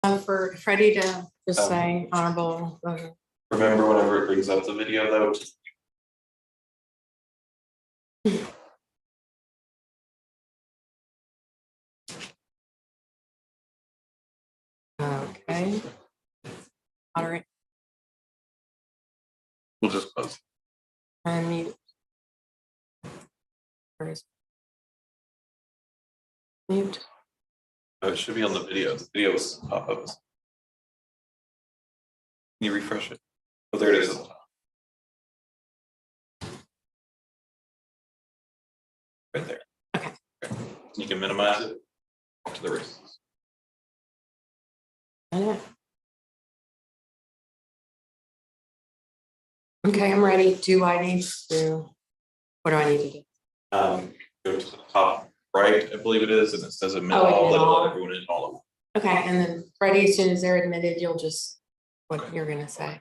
For Freddie to just say honorable. Remember whenever it brings up the video though. Okay. Moderate We'll just close. and mute. Mute. Oh, it should be on the video. The videos pop up. Can you refresh it? Oh, there it is at the top. Right there. Okay. You can minimize it to the races. Okay, I'm ready. Do I need to? What do I need to do? Go to the top right, I believe it is, and it says admit Oh, all, admit let all. everyone in all of them. Okay, and then Freddie, as soon as they're admitted, you'll just what you're gonna say.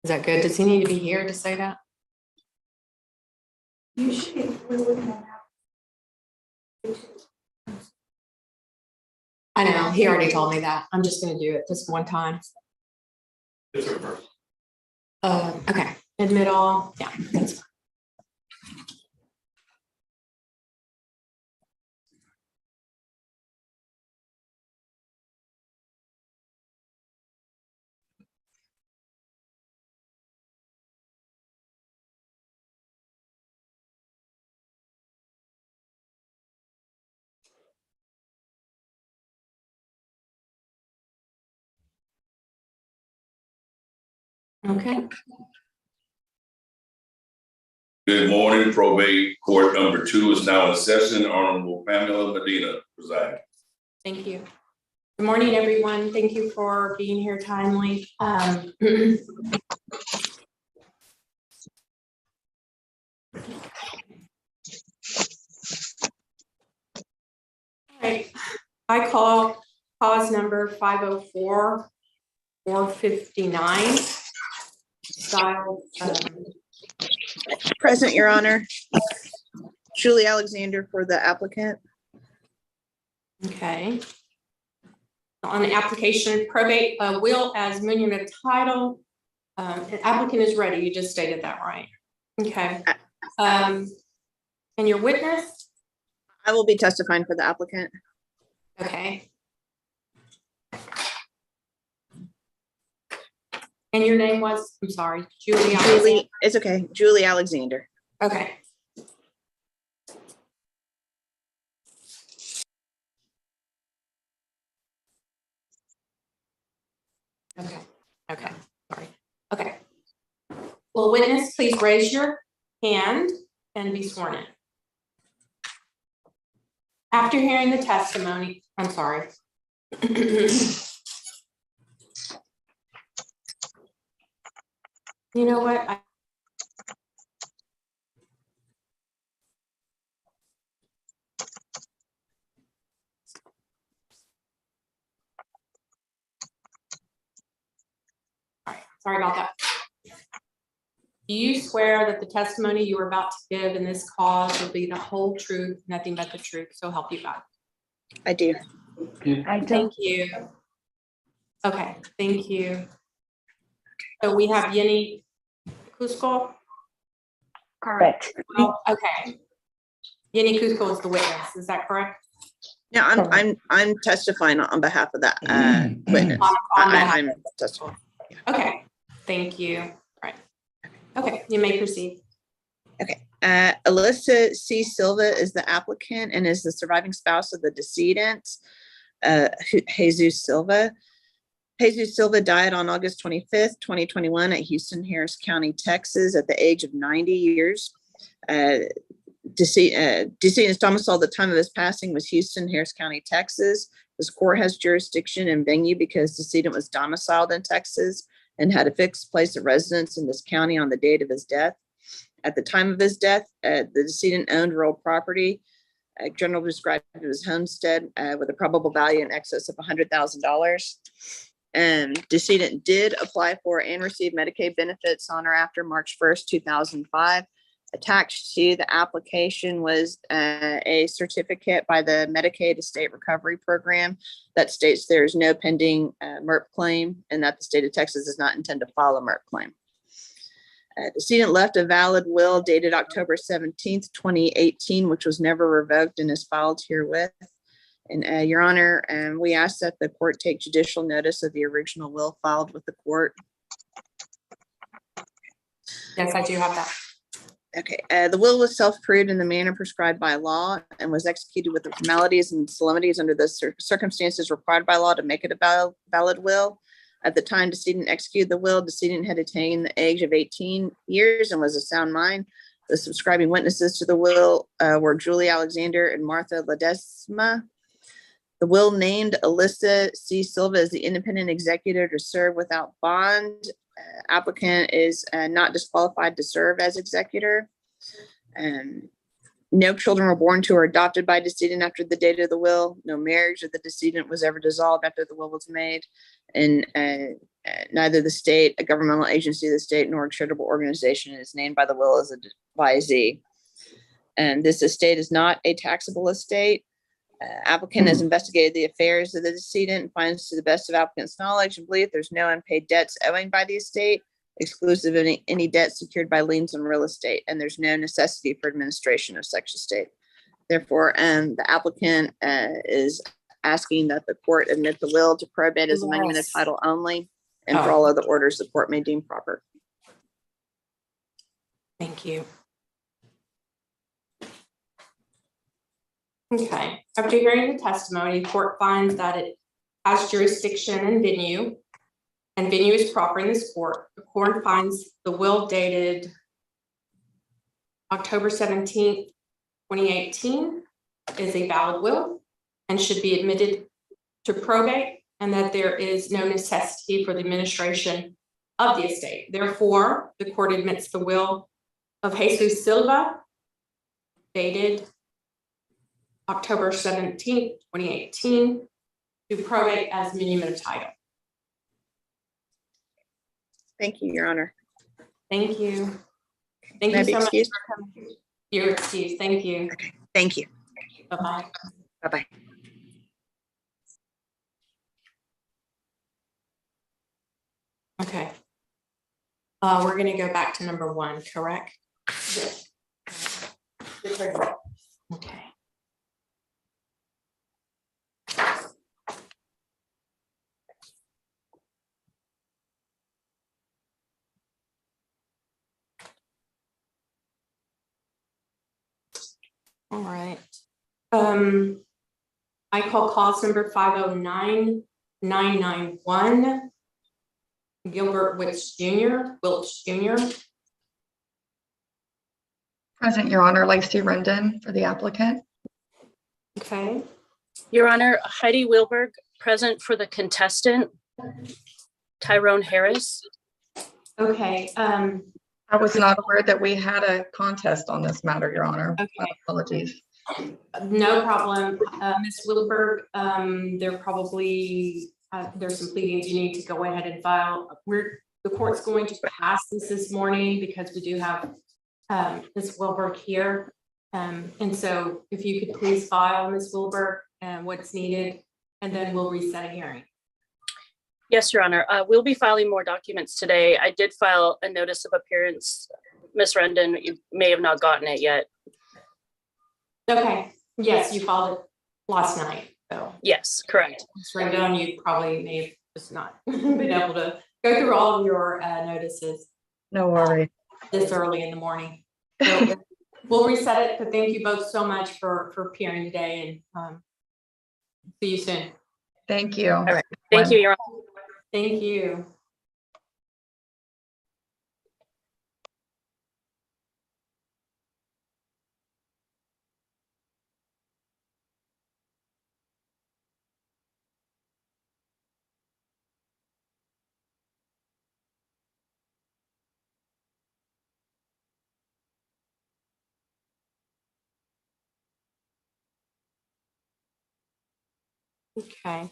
Is that good? Does he need to be here to say that? You should. I know, he already told me that. I'm just gonna do it this one time. It's reversed. Okay, admit all, yeah, that's fine. Okay. Good morning, probate court number 2 is now in session. Honorable Pamela Medina presiding. Thank you. Good morning, everyone. Thank you for being here timely. Right. I call cause number 504-459. Style. Present, Your Honor. Julie Alexander for the applicant. Okay. On the application, probate will as monument of title. The applicant is ready. You just stated that, right? Okay. And your witness? I will be testifying for the applicant. Okay. And your name was, I'm sorry, Julie. Julie, it's okay. Julie Alexander. Okay. Okay. Okay. Sorry. Okay. Will witness please raise your hand and be sworn in? After hearing the testimony, I'm sorry. You know what? Sorry about that. Do you swear that the testimony you are about to give in this cause will be the whole truth, nothing but the truth, so help you God? I do. Thank you. Okay, thank you. So we have Yenny Cusco? Correct. Oh, okay. Yenny Cusco is the witness, is that correct? Yeah, I'm testifying on behalf of that witness. I'm testifying. Okay, thank you. All right. Okay, you may proceed. Okay. Alyssa C. Silva is the applicant and is the surviving spouse of the decedent, Jesus Silva. Jesus Silva died on August 25th, 2021 at Houston, Harris County, Texas at the age of 90 years. Decedent's domicile at the time of his passing was Houston, Harris County, Texas. This court has jurisdiction and venue because decedent was domiciled in Texas and had a fixed place of residence in this county on the date of his death. At the time of his death, the decedent owned real property, generally described as homestead, with a probable value in excess of $100,000. And decedent did apply for and receive Medicaid benefits on or after March 1st, 2005. Attached to the application was a certificate by the Medicaid Estate Recovery Program that states there is no pending MERP claim and that the state of Texas does not intend to file a MERP claim. Decedent left a valid will dated October 17th, 2018, which was never revoked and is filed herewith. And Your Honor, we ask that the court take judicial notice of the original will filed with the court. Yes, I do have that. Okay, the will was self-approved in the manner prescribed by law and was executed with the formalities and solemnities under the circumstances required by law to make it a valid will. At the time decedent executed the will, decedent had attained the age of 18 years and was of sound mind. The subscribing witnesses to the will were Julie Alexander and Martha Ledesma. The will named Alyssa C. Silva as the independent executor to serve without bond. Applicant is not disqualified to serve as executor. No children were born to or adopted by decedent after the date of the will. No marriage of the decedent was ever dissolved after the will was made. And neither the state, a governmental agency of the state, nor a charitable organization is named by the will as a advisee. And this estate is not a taxable estate. Applicant has investigated the affairs of the decedent and finds, to the best of applicant's knowledge and belief, there's no unpaid debts owing by the estate, exclusive of any debt secured by liens on real estate, and there's no necessity for administration of such estate. Therefore, the applicant is asking that the court admit the will to probate as amendment of title only, and for all other orders the court may deem proper. Thank you. Okay, after hearing the testimony, the court finds that it has jurisdiction and venue is proper in this court. The court finds the will dated October 17th, 2018 is a valid will and should be admitted to probate, and that there is no necessity for the administration of the estate. Therefore, the court admits the will of Jesus Silva dated October 17th, 2018 to probate as monument of title. Thank you, Your Honor. Thank you. Thank May I you be so much excused? for coming. You're excused. Thank you. Okay, thank you. Bye-bye. Bye-bye. Okay. We're gonna go back to number 1, correct? Yes. Okay. All right. I call cause number 509-991. Gilbert Wiltz Jr. Present, Your Honor. Lacey Rendon for the applicant. Okay. Your Honor, Heidi Wilberg, present for the contestant, Tyrone Harris. Okay. I was not aware that we had a contest on this matter, Your Honor. Okay. Apologies. No problem. Ms. Wilberg, there probably there's some pleadings you need to go ahead and file. The court's going to pass this morning because we do have Ms. Wilberg here. And so if you could please file, Ms. Wilberg, what's needed, and then we'll reset a hearing. Yes, Your Honor. We'll be filing more documents today. I did file a notice of appearance. Ms. Rendon, you may have not gotten it yet. Okay. Yes, you filed it last night. So Yes, correct. Ms. Rendon, you probably may have just not been able to go through all of your notices No worry. this early in the morning. So we'll reset it, but thank you both so much for appearing today, and see you soon. Thank you. All right. Thank you, Your Honor. Thank you. Okay.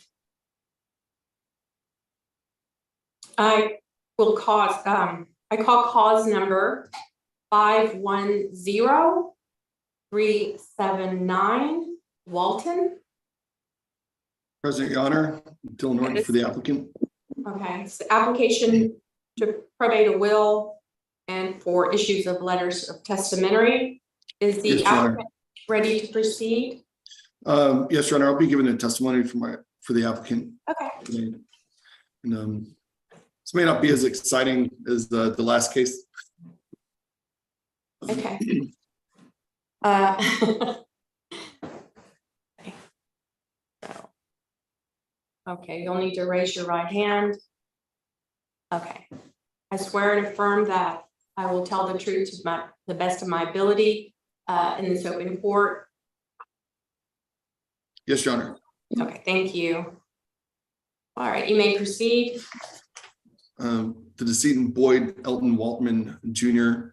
I will cause, I call cause number 510-379 Walton. President, Your Honor, Dylan Norton for the applicant. Okay, so application to probate a will and for issues of letters of testamentory. Is Yes, the Your Honor. applicant ready to proceed? Yes, Your Honor, I'll be giving a testimony for the applicant. Okay. And this may not be as exciting as the last case. Okay. Okay, you'll need to raise your right hand. Okay. I swear and affirm that I will tell the truth to the best of my ability in this open court. Yes, Your Honor. Okay, thank you. All right, you may proceed. The decedent Boyd Elton Waltman Jr.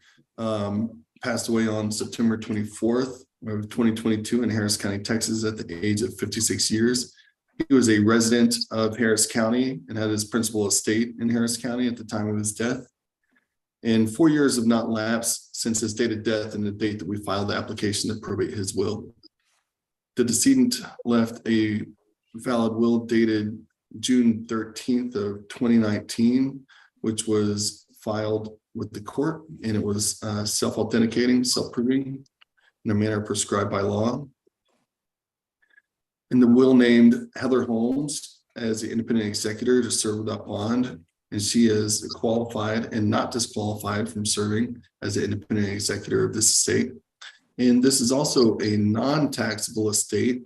Passed away on September 24th of 2022 in Harris County, Texas at the age of 56 years. He was a resident of Harris County and had his principal estate in Harris County at the time of his death. And 4 years have not lapsed since his date of death and the date that we filed the application to probate his will. The decedent left a valid will dated June 13th of 2019, which was filed with the court, and it was self-authenticating, self-proving in a manner prescribed by law. And the will named Heather Holmes as the independent executor to serve without bond, and she is qualified and not disqualified from serving as the independent executor of this estate. And this is also a non-taxable estate,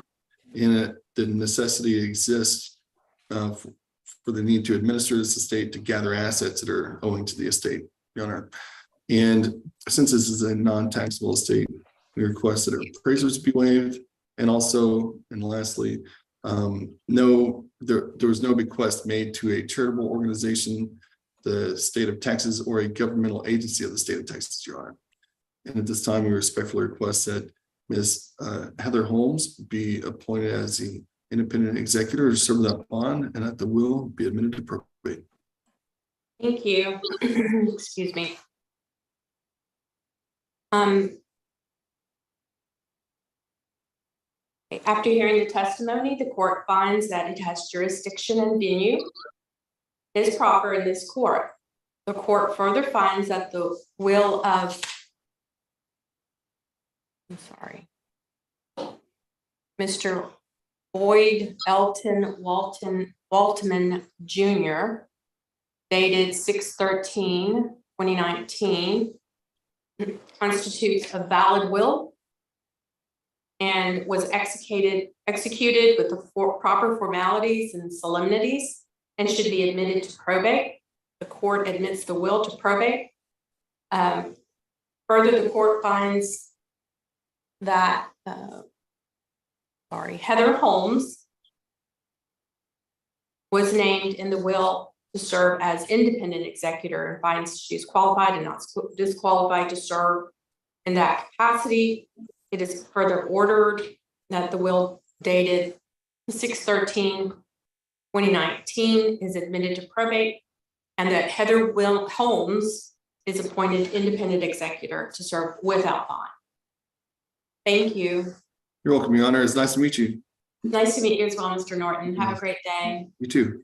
and the necessity exists for the need to administer this estate to gather assets that are owing to the estate, Your Honor. And since this is a non-taxable estate, we request that appraisers be waived. And also, and lastly, there was no bequest made to a charitable organization, the state of Texas, or a governmental agency of the state of Texas, Your Honor. And at this time, we respectfully request that Ms. Heather Holmes be appointed as the independent executor to serve without bond, and that the will be admitted to probate. Thank you. Excuse me. After hearing the testimony, the court finds that it has jurisdiction and venue is proper in this court. The court further finds that the will of, Mr. Boyd Elton Waltman Jr., dated 6/13/2019, constitutes a valid will and was executed with the proper formalities and solemnities and should be admitted to probate. The court admits the will to probate. Further, the court finds that Heather Holmes was named in the will to serve as independent executor and finds she's qualified and not disqualified to serve in that capacity. It is further ordered that the will dated 6/13/2019 is admitted to probate and that Heather Holmes is appointed independent executor to serve without bond. Thank you. You're welcome, Your Honor. It's nice to meet you. Nice to meet you as well, Mr. Norton. Have a great day. You too.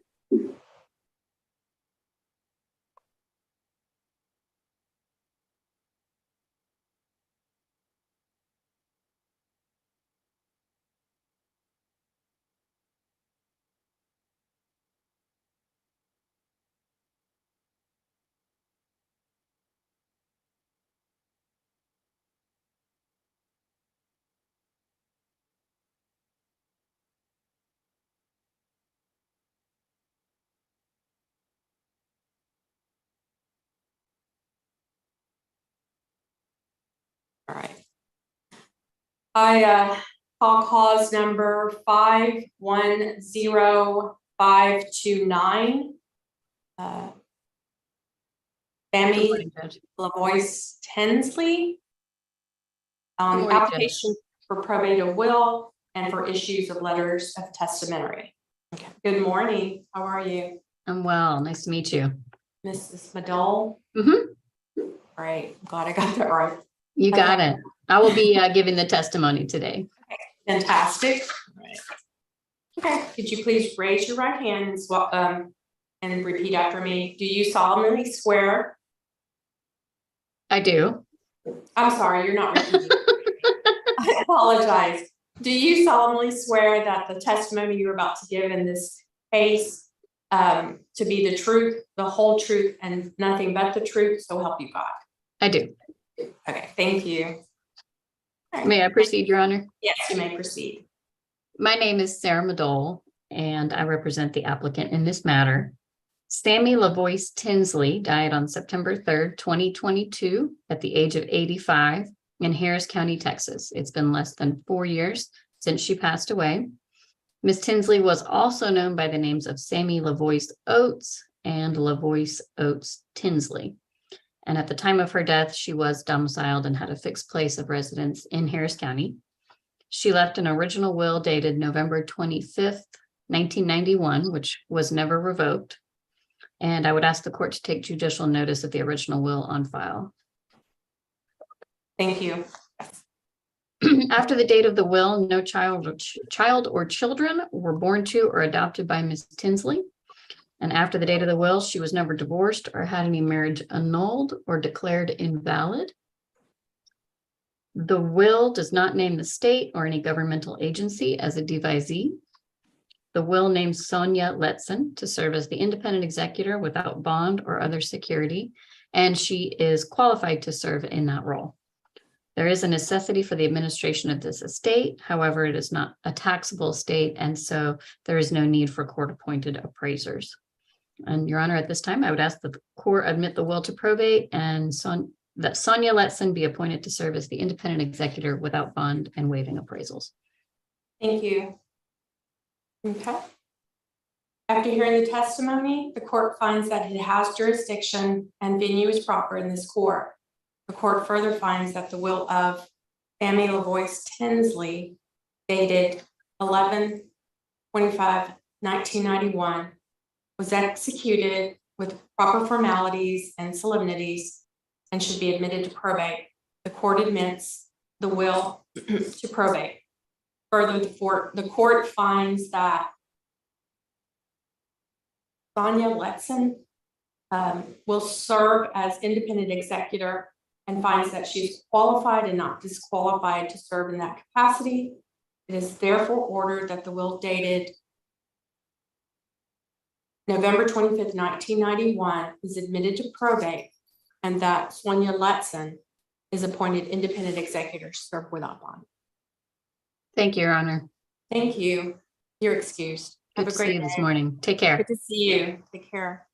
All right. I call cause number 510529. Sammy Tinsley. Application for probate of will and for issues of letters of testamentary. Okay. Good morning. How are you? I'm well. Nice to meet you. Mrs. Madole? Mhm. All right, I'm glad I got that right. You got Okay. it. I will be giving the testimony today. Fantastic. All right. Okay, could you please raise your right hand and repeat after me? Do you solemnly swear? I do. I'm sorry, you're not repeating. I apologize. Do you solemnly swear that the testimony you're about to give in this case to be the truth, the whole truth, and nothing but the truth, so help you God? I do. Okay, thank you. May I proceed, Your Honor? Yes, you may proceed. My name is Sarah Madole, and I represent the applicant in this matter. Sammy LaVoice Tinsley died on September 3rd, 2022, at the age of 85 in Harris County, Texas. It's been less than 4 years since she passed away. Ms. Tinsley was also known by the names of Sammy LaVoice Oates and LaVoice Oates Tinsley. And at the time of her death, she was domiciled and had a fixed place of residence in Harris County. She left an original will dated November 25th, 1991, which was never revoked. And I would ask the court to take judicial notice of the original will on file. Thank you. After the date of the will, no child or children were born to or adopted by Ms. Tinsley. And after the date of the will, she was never divorced or had any marriage annulled or declared invalid. The will does not name the state or any governmental agency as a devisee. The will names Sonia Letson to serve as the independent executor without bond or other security, and she is qualified to serve in that role. There is a necessity for the administration of this estate. However, it is not a taxable estate, and so there is no need for court-appointed appraisers. And Your Honor, at this time, I would ask that the court admit the will to probate and that Sonia Letson be appointed to serve as the independent executor without bond and waiving appraisals. Thank you. Okay. After hearing the testimony, the court finds that it has jurisdiction and venue is proper in this court. The court further finds that the will of Sammy LaVoice Tinsley dated 11/25/1991 was executed with proper formalities and solemnities and should be admitted to probate. The court admits the will to probate. Further, the court finds that Sonia Letson will serve as independent executor and finds that she's qualified and not disqualified to serve in that capacity. It is therefore ordered that the will dated November 25th, 1991 is admitted to probate and that Sonia Letson is appointed independent executor to serve without bond. Thank you, Your Honor. Thank you. You're excused. Good Have a to see great you this day. morning. Take care. Good to see you. Take care.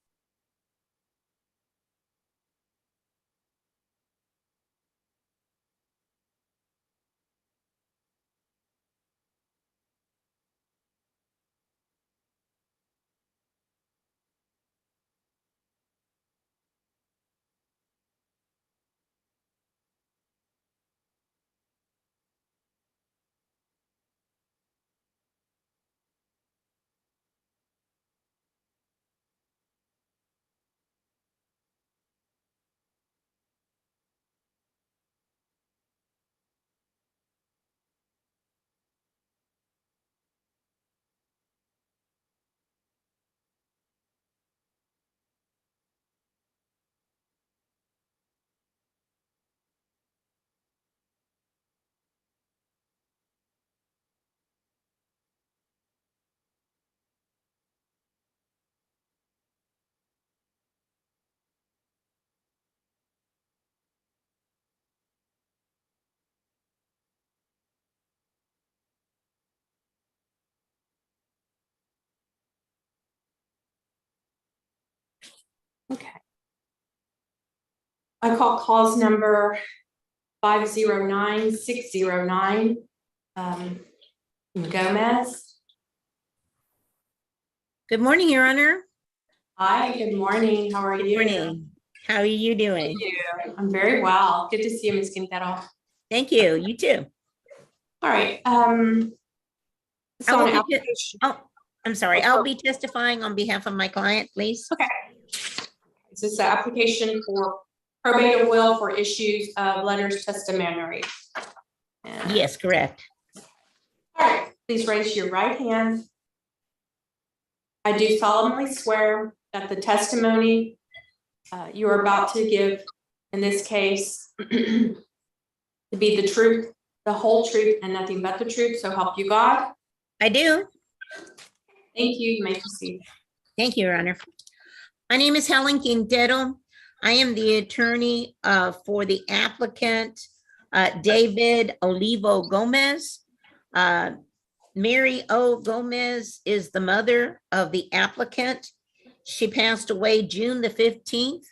Okay. I call calls number 509609. Gomez. Good morning, Your Honor. Hi, good morning. How are Good you? morning. How are you doing? Thank you. I'm very well. Good to see you, Ms. Quintero. Thank you. You too. All right. So I will an be application. Oh, I'm sorry. I'll be testifying on behalf of my client, please. Okay. This is the application for probate of will for issues of letters testamentary. And- Yes, correct. All right, please raise your right hand. I do solemnly swear that the testimony you are about to give in this case to be the truth, the whole truth, and nothing but the truth, so help you God. I do. Thank you. You may proceed. Thank you, Your Honor. My name is Helen Quintero. I am the attorney for the applicant, David Olivo Gomez. Mary O. Gomez is the mother of the applicant. She passed away June the 15th,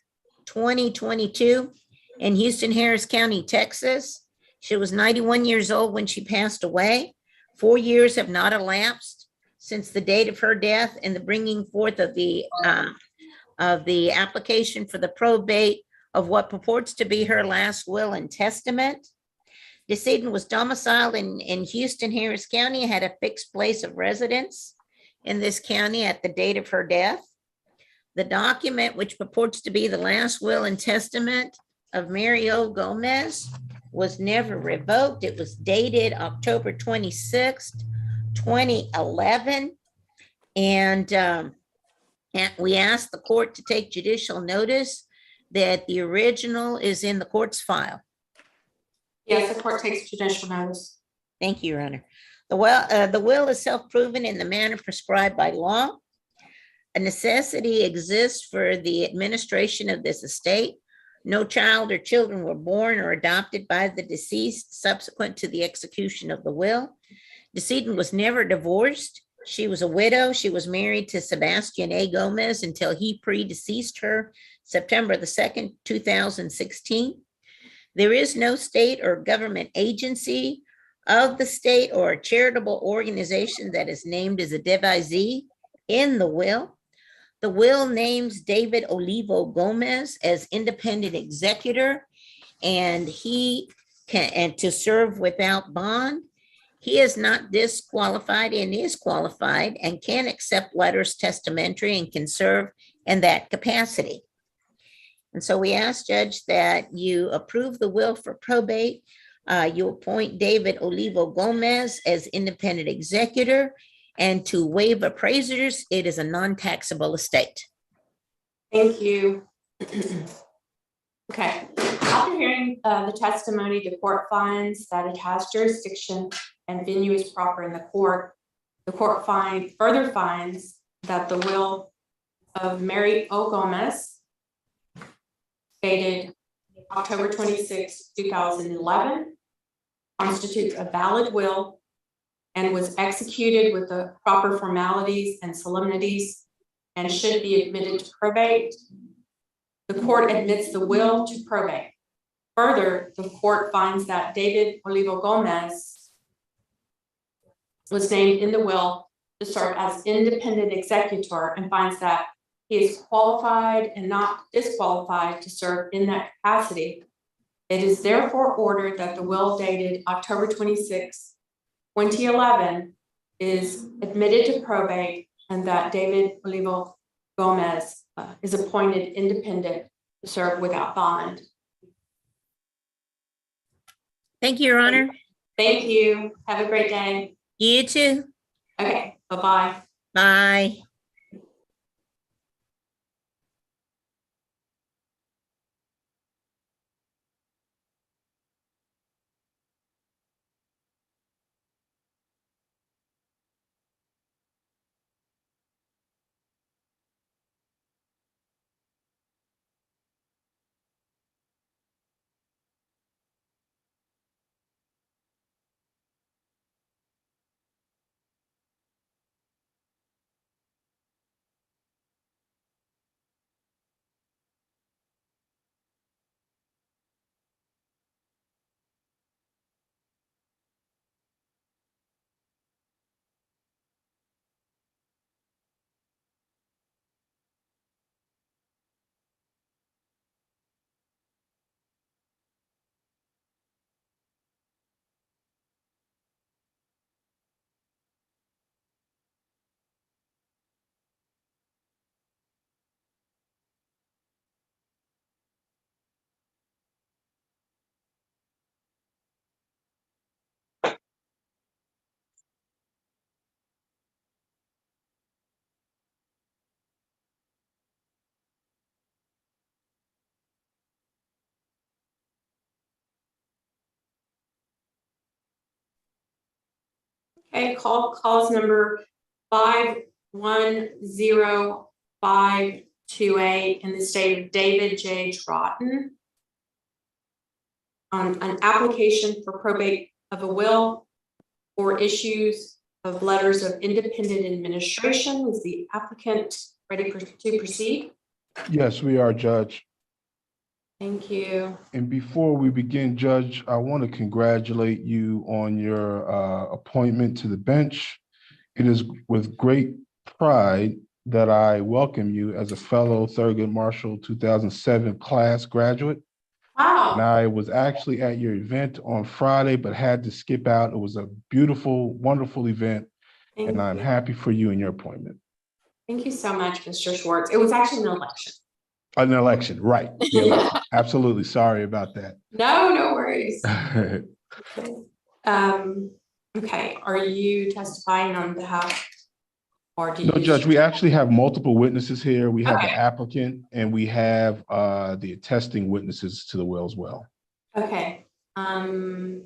2022 in Houston, Harris County, Texas. She was 91 years old when she passed away. 4 years have not elapsed since the date of her death and the bringing forth of the application for the probate of what purports to be her last will and testament. Decedent was domiciled in Houston, Harris County, had a fixed place of residence in this county at the date of her death. The document, which purports to be the last will and testament of Mary O. Gomez, was never revoked. It was dated October 26th, 2011. And we asked the court to take judicial notice that the original is in the court's file. Yes, the court takes judicial notice. Thank you, Your Honor. The will is self-proven in the manner prescribed by law. A necessity exists for the administration of this estate. No child or children were born or adopted by the deceased subsequent to the execution of the will. Decedent was never divorced. She was a widow. She was married to Sebastian A. Gomez until he predeceased her September the 2nd, 2016. There is no state or government agency of the state or a charitable organization that is named as a devisee in the will. The will names David Olivo Gomez as independent executor, and to serve without bond. He is not disqualified and is qualified and can accept letters testamentary and can serve in that capacity. And so we ask, Judge, that you approve the will for probate. You appoint David Olivo Gomez as independent executor, and to waive appraisers, it is a non-taxable estate. Thank you. Okay, after hearing the testimony, the court finds that it has jurisdiction and venue is proper in the court. The court further finds that the will of Mary O. Gomez, dated October 26, 2011, constitutes a valid will and was executed with the proper formalities and solemnities and should be admitted to probate. The court admits the will to probate. Further, the court finds that David Olivo Gomez was named in the will to serve as independent executor and finds that he is qualified and not disqualified to serve in that capacity. It is therefore ordered that the will dated October 26, 2011 is admitted to probate and that David Olivo Gomez is appointed independent to serve without bond. Thank you, Your Honor. Thank you. Have a great day. You too. Okay, bye-bye. Bye. Okay, calls number 51052A in the state of David J. Draughton on an application for probate of a will or issues of letters of independent administration. Is the applicant ready to proceed? Yes, we are, Judge. Thank you. And before we begin, Judge, I want to congratulate you on your appointment to the bench. It is with great pride that I welcome you as a fellow Thurgood Marshall 2007 class graduate. And Wow. I was actually at your event on Friday, but had to skip out. It was a beautiful, wonderful event, and I'm happy for you in your appointment. Thank you so much, Mr. Schwartz. It was actually an election. An election, right. The election. Absolutely. Sorry about that. No worries. Okay, are you testifying on behalf? Or do you? No, Judge, we actually have multiple witnesses here. We have the Okay. applicant and we have the attesting witnesses to the will as well. Okay, the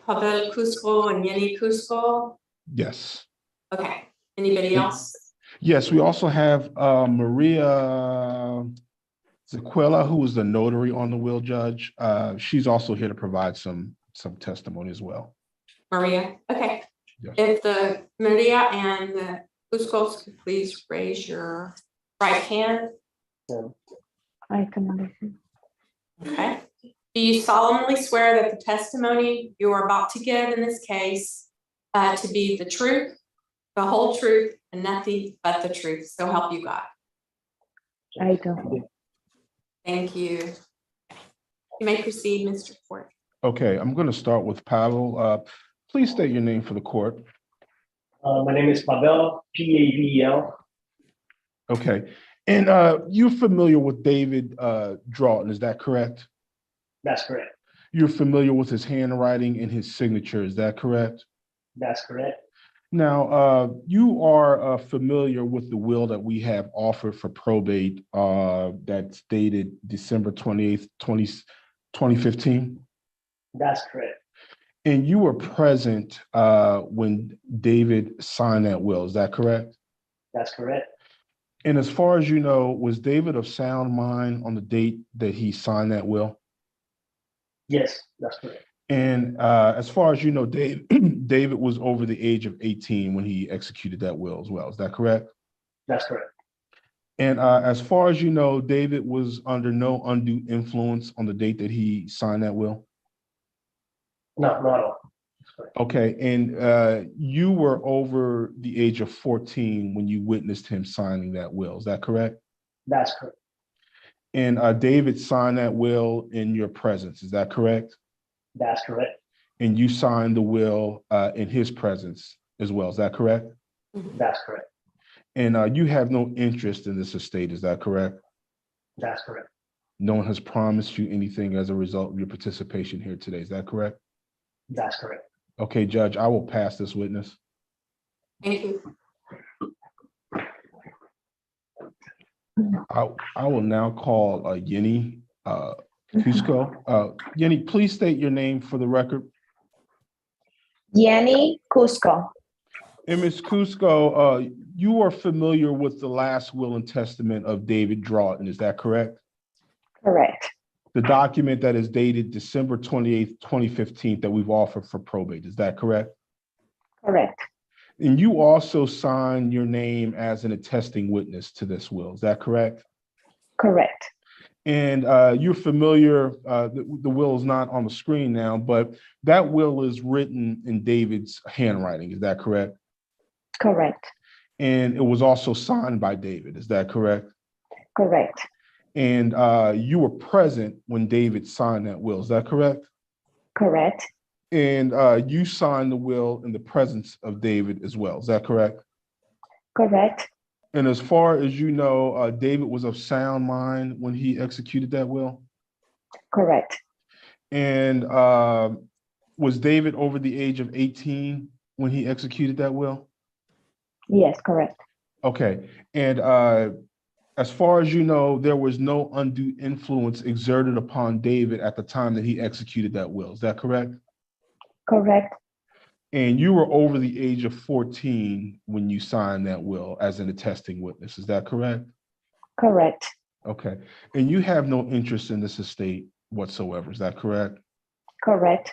Pavel Cusco and Yeni Cusco. Yes. Okay, anybody else? Yes, we also have Maria Zaquilla, who is the notary on the will, Judge. She's also here to provide some testimony as well. Maria, okay. Yes. If the Maria and the Cuscos could please raise your right hand. I can. Okay. Do you solemnly swear that the testimony you are about to give in this case to be the truth, the whole truth, and nothing but the truth? So help you God. I do. Thank you. You may proceed, Mr. Ford. Okay, I'm going to start with Pavel. Please state your name for the court. My name is Pavel, Pavel. Okay, and you're familiar with David Draughton, is that correct? That's correct. You're familiar with his handwriting and his signature, is that correct? That's correct. Now, you are familiar with the will that we have offered for probate that's dated December 28th, 2015? That's correct. And you were present when David signed that will, is that correct? That's correct. And as far as you know, was David of sound mind on the date that he signed that will? Yes, that's correct. And as far as you know, David was over the age of 18 when he executed that will as well. Is that correct? That's correct. And as far as you know, David was under no undue influence on the date that he signed that will? No, not at all. That's correct. Okay, and you were over the age of 14 when you witnessed him signing that will. Is that correct? That's correct. And David signed that will in your presence. Is that correct? That's correct. And you signed the will in his presence as well. Is that correct? That's correct. And you have no interest in this estate. Is that correct? That's correct. No one has promised you anything as a result of your participation here today. Is that correct? That's correct. Okay, Judge, I will pass this witness. Thank you. I will now call Yeni Cusco. Yeni, please state your name for the record. Yeni Cusco. And Ms. Cusco, you are familiar with the last will and testament of David Draughton, is that correct? Correct. The document that is dated December 28th, 2015 that we've offered for probate, is that correct? Correct. And you also signed your name as an attesting witness to this will, is that correct? Correct. And you're familiar, the will is not on the screen now, but that will is written in David's handwriting, is that correct? Correct. And it was also signed by David, is that correct? Correct. And you were present when David signed that will, is that correct? Correct. And you signed the will in the presence of David as well, is that correct? Correct. And as far as you know, David was of sound mind when he executed that will? Correct. And was David over the age of 18 when he executed that will? Yes, correct. Okay. And as far as you know, there was no undue influence exerted upon David at the time that he executed that will. Is that correct? Correct. And you were over the age of 14 when you signed that will as an attesting witness. Is that correct? Correct. Okay. And you have no interest in this estate whatsoever. Is that correct? Correct.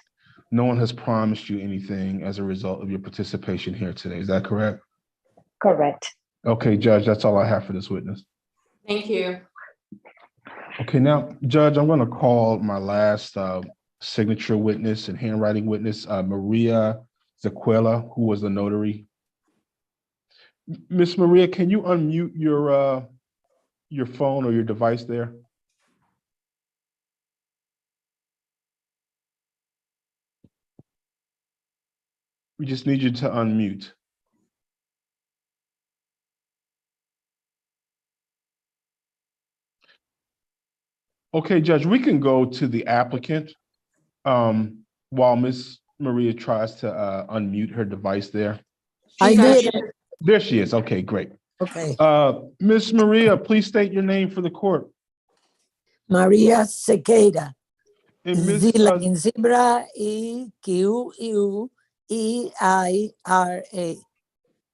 No one has promised you anything as a result of your participation here today. Is that correct? Correct. Okay, Judge, that's all I have for this witness. Thank you. Okay, now, Judge, I'm going to call my last signature witness and handwriting witness, Maria Zaquella, who was the notary. Miss Maria, can you unmute your phone or your device there? We just need you to unmute. Okay, Judge, we can go to the applicant while Miss Maria tries to unmute her device there. I did. There she is. Okay, great. Okay, Miss Maria, please state your name for the court. Maria Sequeira, And Miss, Z like in zebra, EQUEIRA.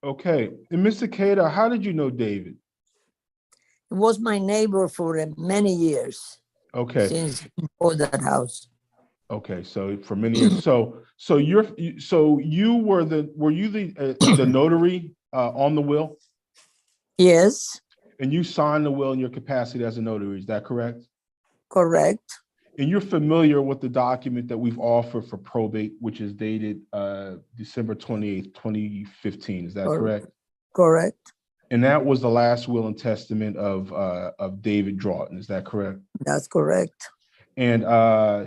okay, and Miss Takeda, how did you know David? He was my neighbor for many years Okay, since he bought that house. okay, so for many years, so were you the notary on the will? Yes, And you signed the will in your capacity as a notary, is that correct? correct, And you're familiar with the document that we've offered for probate, which is dated December 28th, 2015, is that correct? correct. And that was the last will and testament of David Draughton, is that correct? That's correct. And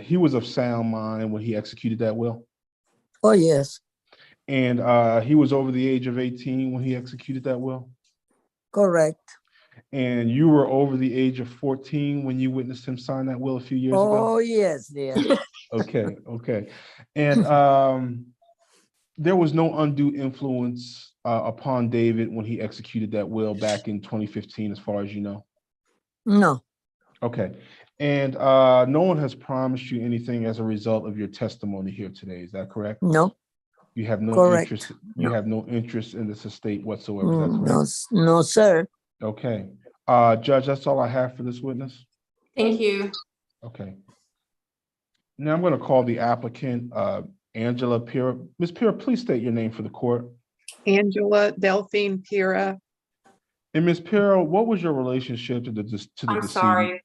he was of sound mind when he executed that will? Oh, yes, And he was over the age of 18 when he executed that will? correct. And you were over the age of 14 when you witnessed him sign that will a few years ago? Oh, yes, dear. Okay, okay. And there was no undue influence upon David when he executed that will back in 2015, as far as you know? No, Okay. And no one has promised you anything as a result of your testimony here today, is that correct? no, You have no correct. interest, you have no interest in this estate whatsoever, is that correct? no, no, sir. Okay. Judge, that's all I have for this witness. Thank you. Okay. Now I'm going to call the applicant, Angela Pira. Ms. Pira, please state your name for the court. Angela Delphine Pira. And Ms. Pira, what was your relationship to the decedent? I'm sorry,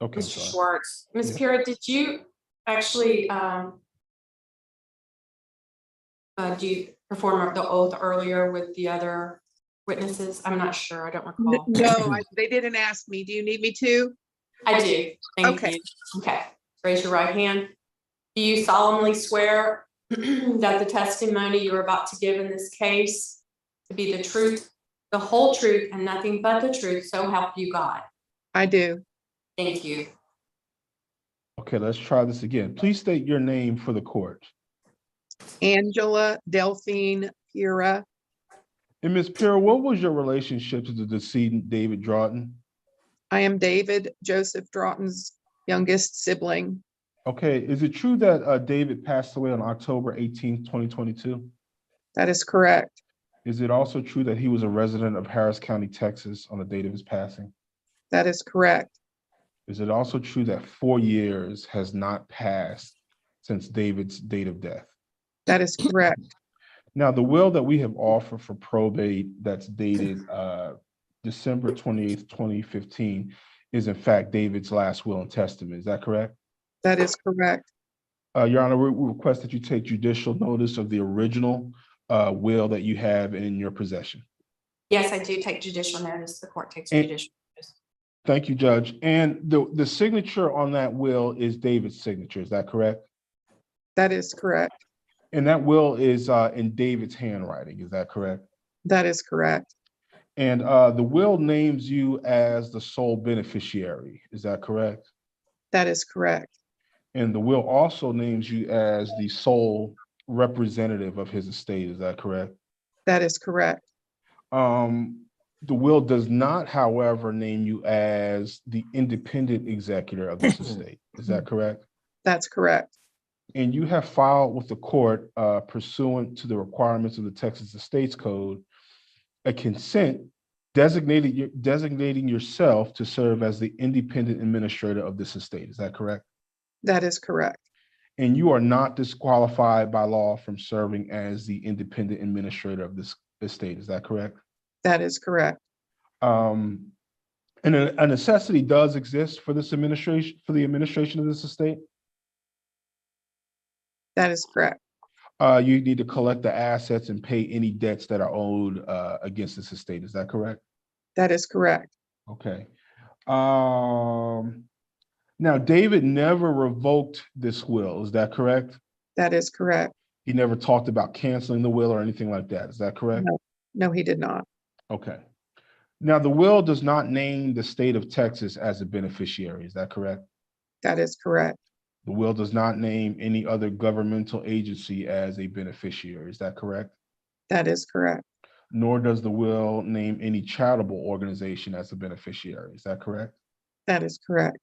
Okay, Mr. sorry. Schwartz. Ms. Yeah. Pira, did you actually do you perform the oath earlier with the other witnesses? I'm not sure. I don't recall. No, they didn't ask me. Do you need me to? I do. Thank Okay. you. Okay. Raise your right hand. Do you solemnly swear that the testimony you're about to give in this case to be the truth, the whole truth, and nothing but the truth, so help you God? I do. Thank you. Okay, let's try this again. Please state your name for the court. Angela Delphine Pira. And Ms. Pira, what was your relationship to the decedent, David Draughton? I am David Joseph Draughton's youngest sibling. Okay, is it true that David passed away on October 18th, 2022? That is correct. Is it also true that he was a resident of Harris County, Texas on the date of his passing? That is correct. Is it also true that 4 years has not passed since David's date of death? That is correct. Now, the will that we have offered for probate that's dated December 28th, 2015 is in fact David's last will and testament. Is that correct? That is correct. Your Honor, we request that you take judicial notice of the original will that you have in your possession. Yes, I do take judicial notice. The court takes And- judicial notice. Thank you, Judge. And the signature on that will is David's signature. Is that correct? That is correct. And that will is in David's handwriting. Is that correct? That is correct. And the will names you as the sole beneficiary. Is that correct? That is correct. And the will also names you as the sole representative of his estate. Is that correct? That is correct. The will does not, however, name you as the independent executor of this estate. Is that correct? That's correct. and you have filed with the court pursuant to the requirements of the Texas Estates Code, a consent designating yourself to serve as the independent administrator of this estate. Is that correct? That is correct. And you are not disqualified by law from serving as the independent administrator of this estate. Is that correct? That is correct. And a necessity does exist for this administration, for the administration of this estate. That is correct. You need to collect the assets and pay any debts that are owed against this estate. Is that correct? That is correct. Okay. Now, David never revoked this will. Is that correct? That is correct. He never talked about canceling the will or anything like that. Is that correct? No, he did not. Okay. Now, the will does not name the state of Texas as a beneficiary. Is that correct? That is correct. The will does not name any other governmental agency as a beneficiary. Is that correct? That is correct. Nor does the will name any charitable organization as a beneficiary. Is that correct? That is correct.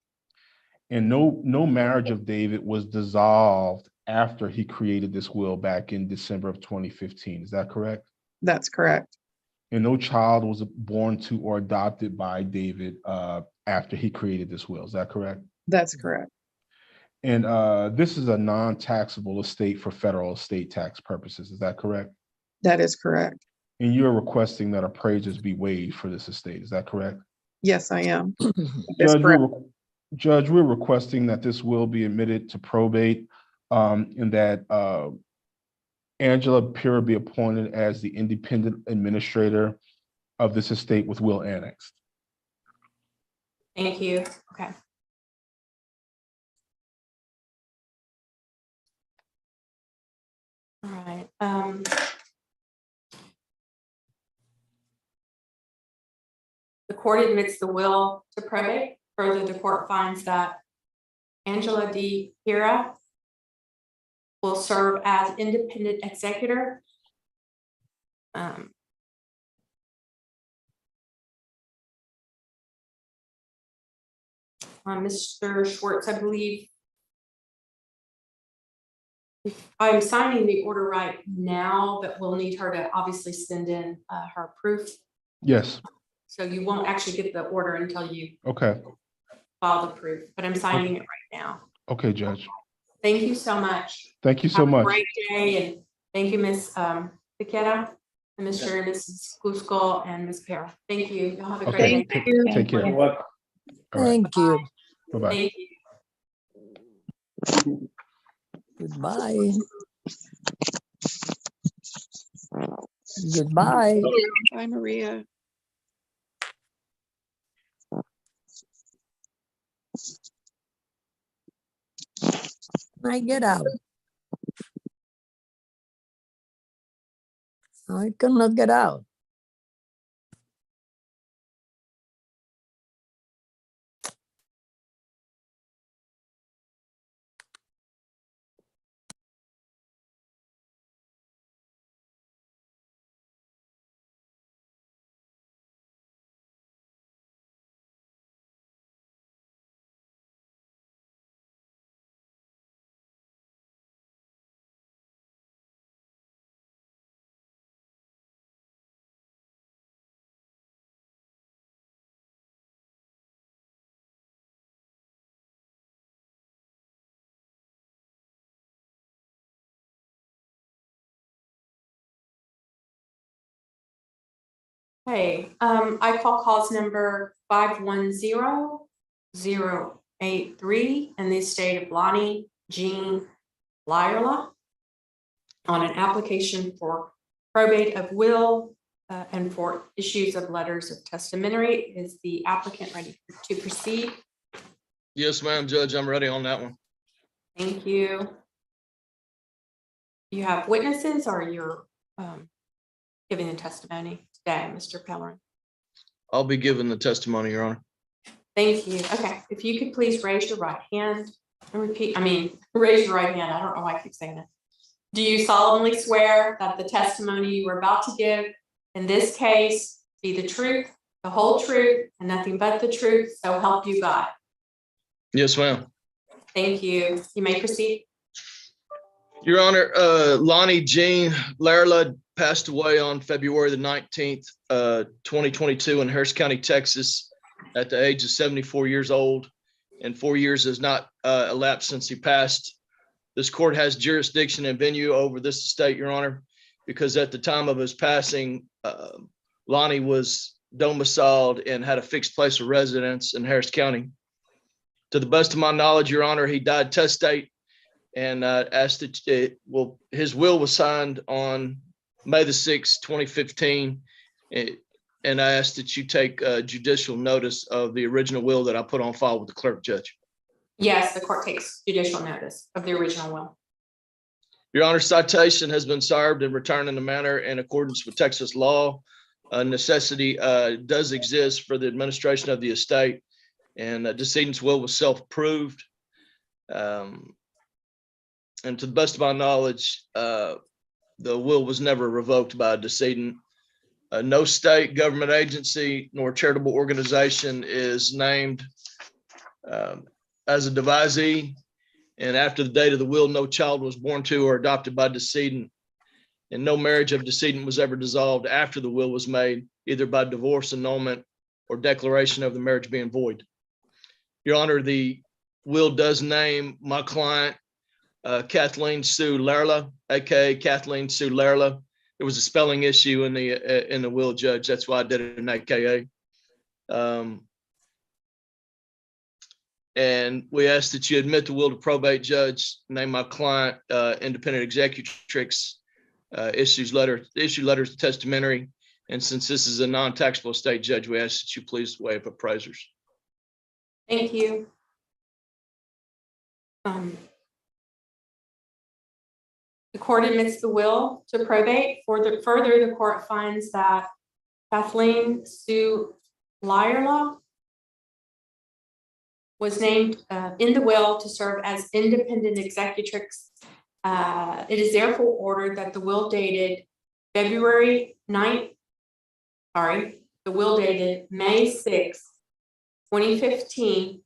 And no marriage of David was dissolved after he created this will back in December of 2015. Is that correct? That's correct. And no child was born to or adopted by David after he created this will. Is that correct? That's correct. And this is a non-taxable estate for federal estate tax purposes. Is that correct? That is correct. And you're requesting that appraisers be waived for this estate. Is that correct? Yes, I am. That's correct. Judge, we're requesting that this will be admitted to probate and that Angela Pura be appointed as the independent administrator of this estate with will annexed. Thank you. Okay. All right. The court admits the will to probate. Further, the court finds that Angela D. Pura will serve as independent executor. Mr. Schwartz, I believe I'm signing the order right now, but we'll need her to obviously send in her proof. Yes. So you won't actually get the order until you Okay. file the proof, but I'm signing it right now. Okay, Judge. Thank you so much. Thank you so Have a much. great day, and thank you, Ms. Piqueta, and Mr. and Mrs. Cusco, and Ms. Pera. Thank you. Y'all have a Okay. great day. Take care. You're welcome. All right. Thank you. Bye-bye. Thank you. Goodbye. Goodbye. Bye, Maria. I get out. I cannot get out. Hey, I call calls number 510-083 in the estate of Lonnie Jean Larla on an application for probate of will and for issues of letters of testamentary. Is the applicant ready to proceed? Yes, ma'am, Judge, I'm ready on that one. Thank you. You have witnesses or you're giving the testimony today, Mr. Pellerin? I'll be giving the testimony, Your Honor. Thank you. Okay, if you could please raise your right hand and repeat, raise your right hand. I don't know why I keep saying that. Do you solemnly swear that the testimony you are about to give in this case be the truth, the whole truth, and nothing but the truth, so help you God? Yes, ma'am. Thank you. You may proceed. Your Honor, Lonnie Jean Larla passed away on February the 19th, 2022 in Harris County, Texas, at the age of 74 years old, and 4 years has not elapsed since he passed. This court has jurisdiction and venue over this estate, Your Honor, because at the time of his passing, Lonnie was domiciled and had a fixed place of residence in Harris County. To the best of my knowledge, Your Honor, he died testate, and asked that his will was signed on May the 6th, 2015. And I asked that you take judicial notice of the original will that I put on file with the clerk, Judge. Yes, the court takes judicial notice of the original will. Your Honor, citation has been served and returned in a manner in accordance with Texas law. Necessity does exist for the administration of the estate, and decedent's will was self-approved. And to the best of my knowledge, the will was never revoked by a decedent. No state government agency nor charitable organization is named as a devisee. And after the date of the will, no child was born to or adopted by decedent. And no marriage of decedent was ever dissolved after the will was made, either by divorce, annulment, or declaration of the marriage being void. Your Honor, the will does name my client, Kathleen Sue Larla, aka Kathleen Sue Larla. There was a spelling issue in the will, Judge. That's why I did it in AKA. And we ask that you admit the will to probate, Judge. Name my client independent executrix. Issue letters of testamentary. And since this is a non-taxable estate, Judge, we ask that you please waive appraisers. Thank you. The court admits the will to probate. Further, the court finds that Kathleen Sue Larla was named in the will to serve as independent executrix. It is therefore ordered that the will dated May 6th, 2015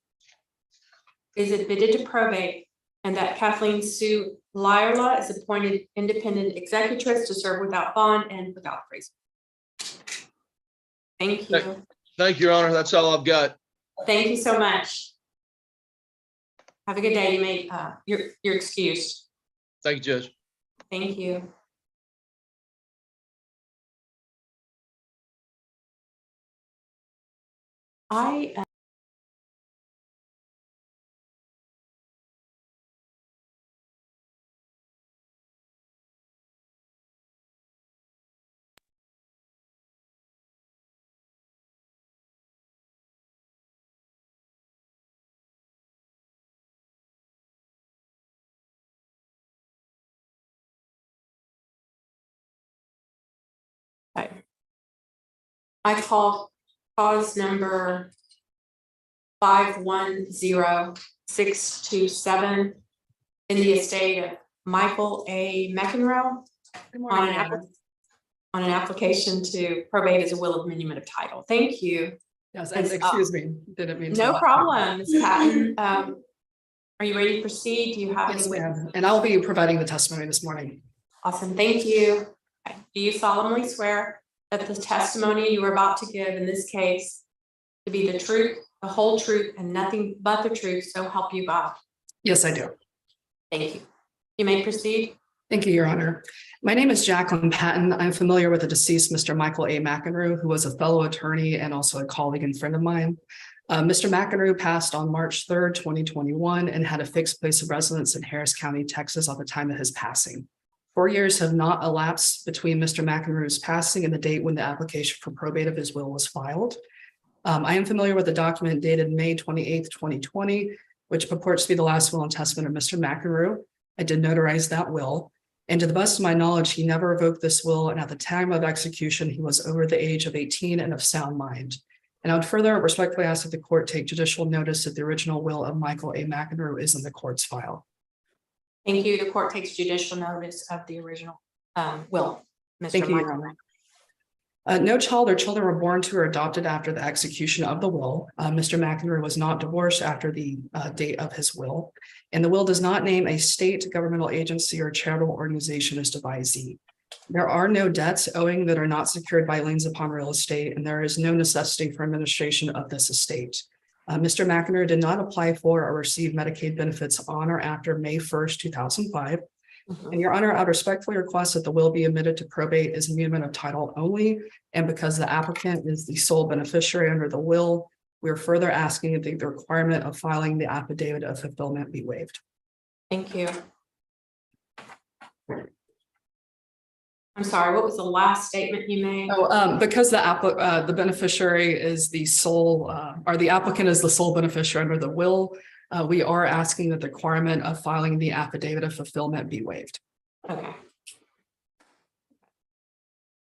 is admitted to probate, and that Kathleen Sue Larla is appointed independent executrix to serve without bond and without appraisal. Thank you. Thank you, Your Honor. That's all I've got. Thank you so much. Have a good day. You may, you're excused. Thank you, Judge. Thank you. I call cause number 510627 in the estate of Michael A. McEnroe on an application to probate as a will of amendment of title. Thank you. Yes, and excuse me, didn't mean to. No problem, Ms. Patton. Are you ready to proceed? Do you have Yes, any? ma'am. And I'll be providing the testimony this morning. Awesome, thank you. Do you solemnly swear that the testimony you are about to give in this case to be the truth, the whole truth, and nothing but the truth, so help you God? Yes, I do. Thank you. You may proceed. Thank you, Your Honor. My name is Jacqueline Patton. I'm familiar with the deceased Mr. Michael A. McEnroe, who was a fellow attorney and also a colleague and friend of mine. Mr. McEnroe passed on March 3rd, 2021, and had a fixed place of residence in Harris County, Texas at the time of his passing. 4 years have not elapsed between Mr. McEnroe's passing and the date when the application for probate of his will was filed. I am familiar with the document dated May 28th, 2020, which purports to be the last will and testament of Mr. McEnroe. I did notarize that will. And to the best of my knowledge, he never revoked this will. And at the time of execution, he was over the age of 18 and of sound mind. And I would further respectfully ask that the court take judicial notice that the original will of Michael A. McEnroe is in the court's file. Thank you. The court takes judicial notice of the original will. Mr. Thank you, Your Michael. No child or children were born to or adopted after the execution of the will. Mr. McEnroe was not divorced after the date of his will. And the will does not name a state, governmental agency, or charitable organization as devisee. There are no debts owing that are not secured by liens upon real estate, and there is no necessity for administration of this estate. Mr. McEnroe did not apply for or receive Medicaid benefits on or after May 1st, 2005. And Your Honor, I respectfully request that the will be admitted to probate as amendment of title only. And because the applicant is the sole beneficiary under the will, we are further asking that the requirement of filing the affidavit of fulfillment be waived. Thank you. I'm sorry, what was the last statement you made? Because the beneficiary is the sole, or the applicant is the sole beneficiary under the will, we are asking that the requirement of filing the affidavit of fulfillment be waived. Okay.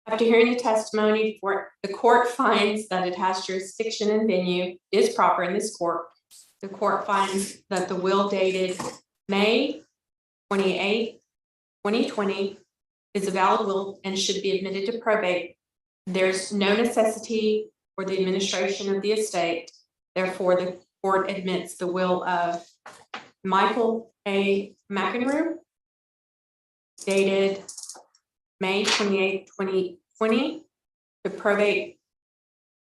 After hearing the testimony, the court finds that it has jurisdiction and venue is proper in this court. The court finds that the will dated May 28, 2020 is a valid will and should be admitted to probate. There's no necessity for the administration of the estate. Therefore, the court admits the will of Michael A. McEnroe dated May 28, 2020 to probate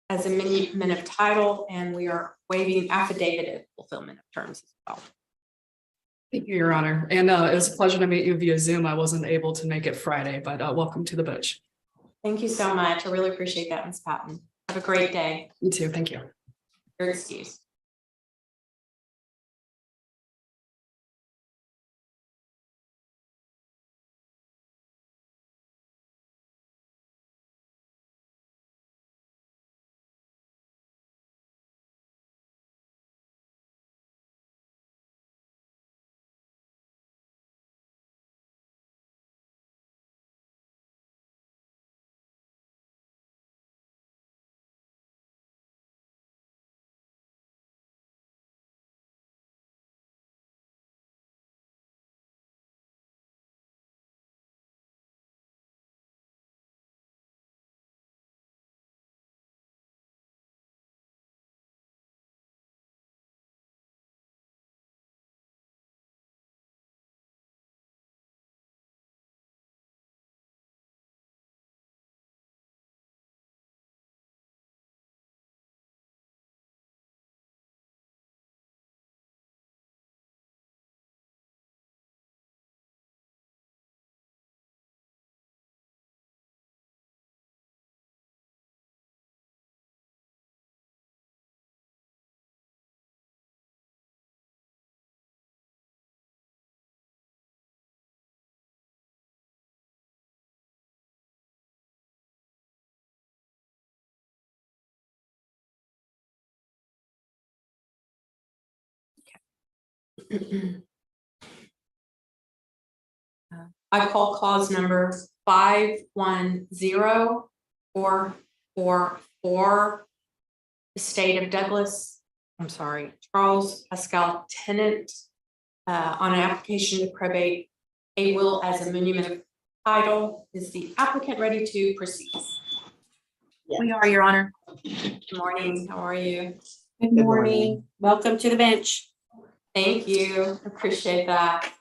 as amendment of title, and we are waiving affidavit of fulfillment of terms as well. Thank you, Your Honor. And it was a pleasure to meet you via Zoom. I wasn't able to make it Friday, but welcome to the bench. Thank you so much. I really appreciate that, Ms. Patton. Have a great day. You too. Thank you. You're excused. I call clause number 510444, the state of Charles Pascal Tenant, on an application to probate a will as a monument of title. Is the applicant ready to proceed? Yes. We are, Your Honor. Good morning. How are you? Good morning. Welcome to the bench. Thank you. Appreciate that.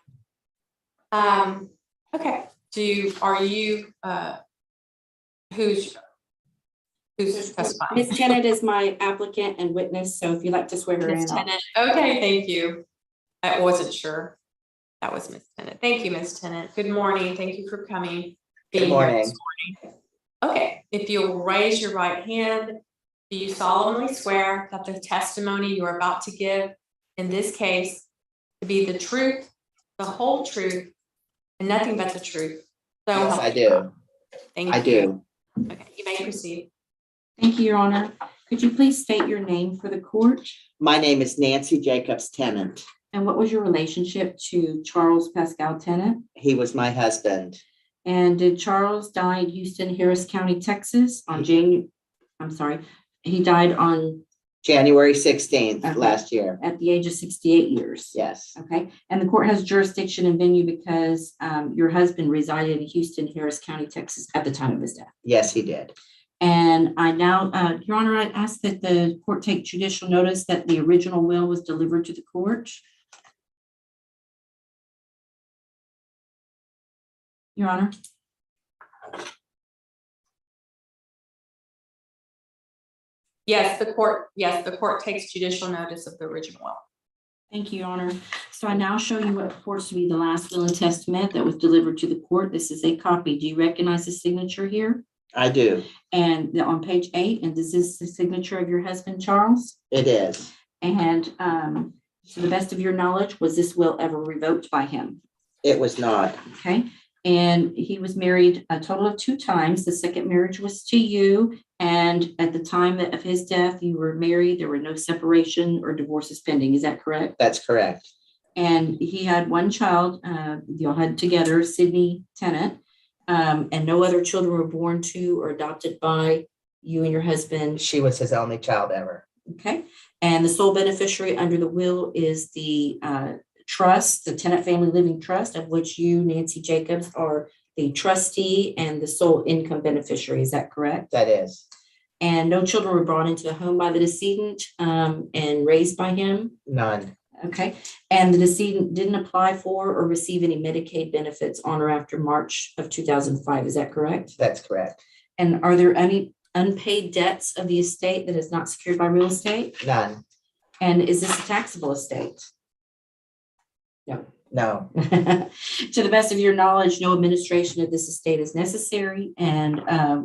Okay. Are you who's testifying? Ms. Tenant is my applicant and witness, so if you'd like to swear her in. Ms. Tenant. Okay, thank you. I wasn't sure. That was Ms. Tenant. Thank you, Ms. Tenant. Good morning. Thank you for coming. Good morning. Okay, if you'll raise your right hand, do you solemnly swear that the testimony you are about to give in this case to be the truth, the whole truth, and nothing but the truth? So Yes, I do. Thank you. I do. Okay, you may proceed. Thank you, Your Honor. Could you please state your name for the court? My name is Nancy Jacobs Tenant. And what was your relationship to Charles Pascal Tenant? He was my husband. And did Charles die in Houston, Harris County, Texas on he died on January 16th last year. At the age of 68 years. Yes. Okay. And the court has jurisdiction and venue because your husband resided in Houston, Harris County, Texas at the time of his death. Yes, he did. And I now, Your Honor, I ask that the court take judicial notice that the original will was delivered to the court. Your Honor. Yes, the court takes judicial notice of the original will. Thank you, Your Honor. So I now show you what purports to be the last will and testament that was delivered to the court. This is a copy. Do you recognize the signature here? I do. And on page 8, and this is the signature of your husband, Charles? It is. And to the best of your knowledge, was this will ever revoked by him? It was not. Okay. And he was married a total of 2 times. The second marriage was to you. And at the time of his death, you were married. There were no separation or divorces pending. Is that correct? That's correct. And he had 1 child, y'all had together, Sydney Tenant, and no other children were born to or adopted by you and your husband. She was his only child ever. Okay. And the sole beneficiary under the will is the trust, the Tenant Family Living Trust, of which you, Nancy Jacobs, are the trustee and the sole income beneficiary. Is that correct? That is. And no children were brought into the home by the decedent and raised by him? None. Okay. And the decedent didn't apply for or receive any Medicaid benefits on or after March of 2005. Is that correct? That's correct. And are there any unpaid debts of the estate that is not secured by real estate? None. And is this a taxable estate? No. No. To the best of your knowledge, no administration of this estate is necessary, and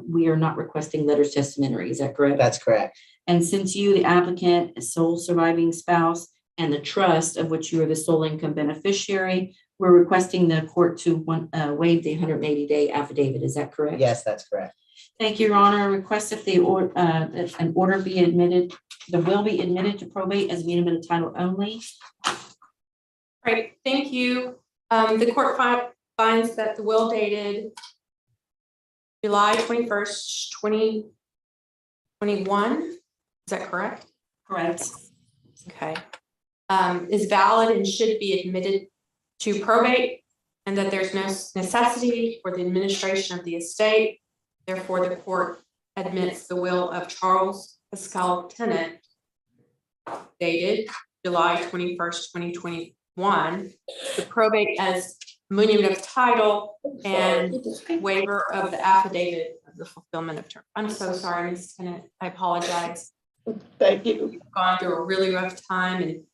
we are not requesting letters testamentary. Is that correct? That's correct. And since you, the applicant, sole surviving spouse, and the trust of which you are the sole income beneficiary, we're requesting the court to waive the 180-day affidavit. Is that correct? Yes, that's correct. Thank you, Your Honor. I request that that an order be admitted, the will be admitted to probate as amenable title only. Great, thank you. The court finds that the will dated July 21st, 2021. Is that correct? Correct. Okay. Is valid and should be admitted to probate, and that there's no necessity for the administration of the estate. Therefore, the court admits the will of Charles Pascal Tenant dated July 21st, 2021, the probate as monument of title and waiver of the affidavit of the fulfillment of term. I'm so sorry, Ms. Tenant. I apologize. Thank you. You've gone through a really rough time, and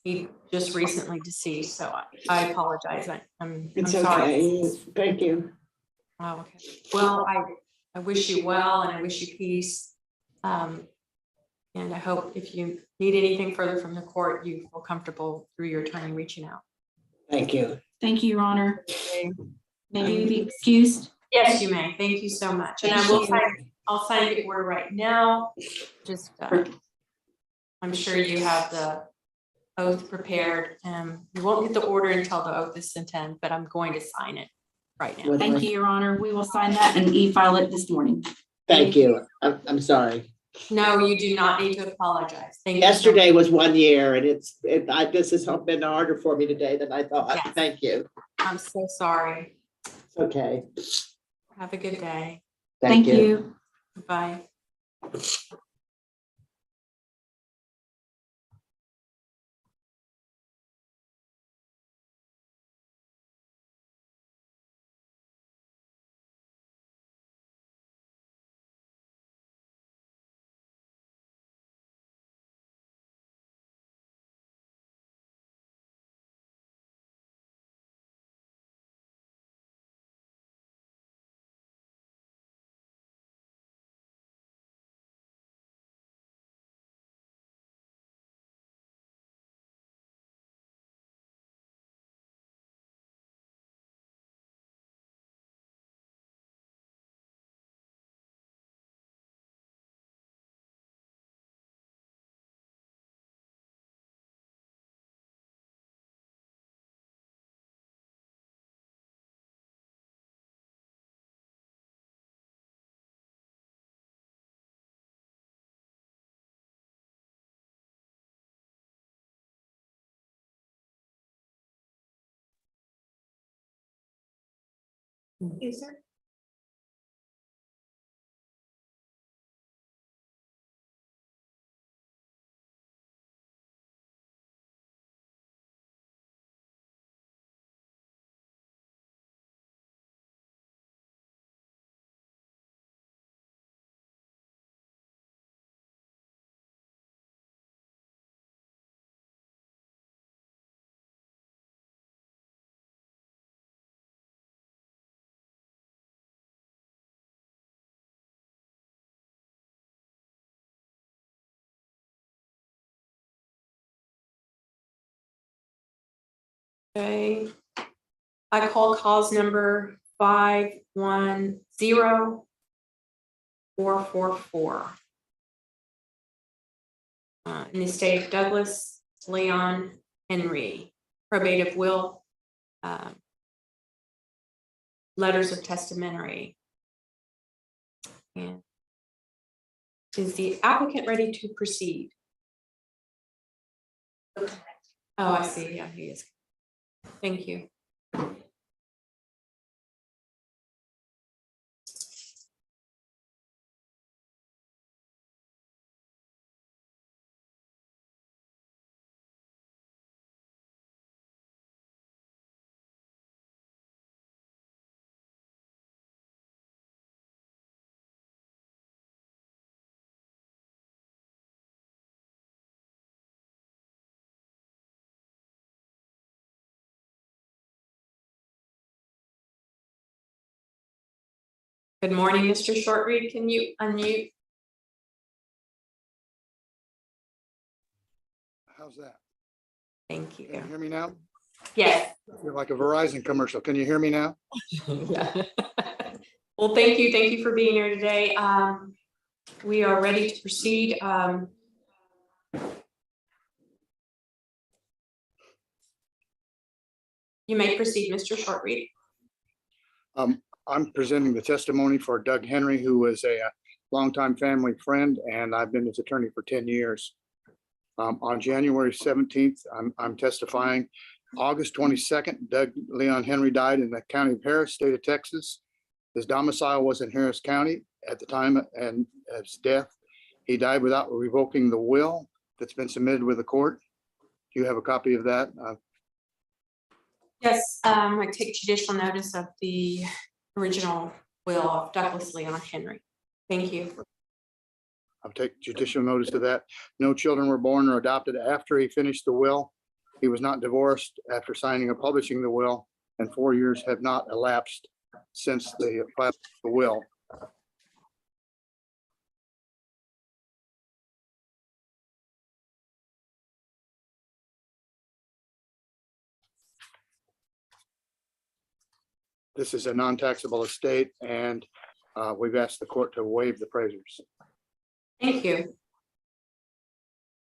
he just recently deceased, so I apologize. I'm sorry. Okay. Thank you. Oh, okay. Well, I wish you well, and I wish you peace. And I hope if you need anything further from the court, you feel comfortable through your attorney reaching out. Thank you. Thank you, Your Honor. May you be excused? Yes, you may. Thank you so much. And I'll sign the order right now. Just, I'm sure you have the oath prepared. You won't get the order until the oath is sent in, but I'm going to sign it right now. Thank you, Your Honor. We will sign that and e-file it this morning. Thank you. I'm sorry. No, you do not need to apologize. Thank you. Yesterday was 1 year, and this has been harder for me today than I thought. Yes. Thank you. I'm so sorry. It's okay. Have a good day. Thank you. Bye. Is there? Okay. I call cause number 510444. In the state of Douglas, Leon Henry, probate of will, letters of testamentary. And is the applicant ready to proceed? Oh, I see. Yeah, he is. Thank you. Good morning, Mr. Shortreed. Can you unmute? How's that? Thank you. Can you hear me now? Yes. You're like a Verizon commercial. Can you hear me now? Yeah. Well, thank you. Thank you for being here today. We are ready to proceed. You may proceed, Mr. Shortreed. I'm presenting the testimony for Doug Henry, who is a longtime family friend, and I've been his attorney for 10 years. On January 17th, I'm testifying. August 22nd, Doug Leon Henry died in the county of Harris, state of Texas. His domicile was in Harris County at the time and his death. He died without revoking the will that's been submitted with the court. Do you have a copy of that? Yes, I take judicial notice of the original will of Douglas Leon Henry. Thank you. I'll take judicial notice of that. No children were born or adopted after he finished the will. He was not divorced after signing or publishing the will, and 4 years have not elapsed since the will. This is a non-taxable estate, and we've asked the court to waive the appraisers. Thank you.